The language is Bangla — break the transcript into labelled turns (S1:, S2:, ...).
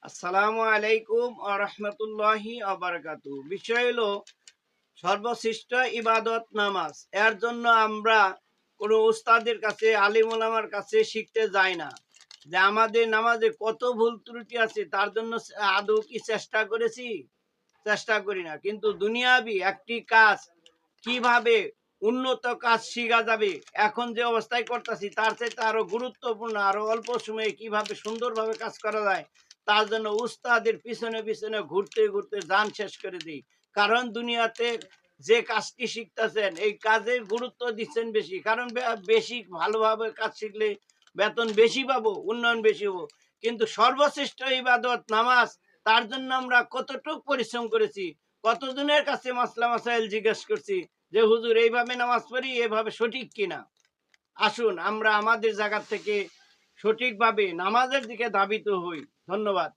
S1: আসসালামু আলাইকুম ওয়া রাহমাতুল্লাহি ওয়া বারাকাতুহু। বিষয় হলো সর্বশ্রেষ্ঠ ইবাদত নামাজ। এর জন্য আমরা কোনো উস্তাদের কাছে, আলিম ওলামার কাছে শিখতে যাই না। যে আমাদের নামাজে কত ভুল ত্রুটি আছে তার জন্য আদৌ কি চেষ্টা করেছি? চেষ্টা করি না। কিন্তু দুনিয়াবি একটি কাজ কিভাবে উন্নত কাজ শিখা যাবে, এখন যে অবস্থায় করতেছি তার চাইতে আরো গুরুত্বপূর্ণ, আরো অল্প সময়ে কিভাবে সুন্দরভাবে কাজ করা যায়, তার জন্য উস্তাদের পিছনে পিছনে ঘুরতে ঘুরতে জান শেষ করে দিই। কারণ দুনিয়াতে যে কাজটি শিখতেছেন এই কাজের গুরুত্ব দিচ্ছেন বেশি, কারণ বেশি ভালোভাবে কাজ শিখলে বেতন বেশি পাবো, উন্নয়ন বেশি হবো। কিন্তু সর্বশ্রেষ্ঠ ইবাদত নামাজ, তার জন্য আমরা কতটুকু পরিশ্রম করেছি, কতজনের কাছে মাসলা মাসাইল জিজ্ঞেস করছি যে হুজুর এইভাবে নামাজ পড়ি, এভাবে সঠিক কিনা। আসুন আমরা আমাদের জায়গা থেকে সঠিকভাবে নামাজের দিকে ধাবিত হই। ধন্যবাদ।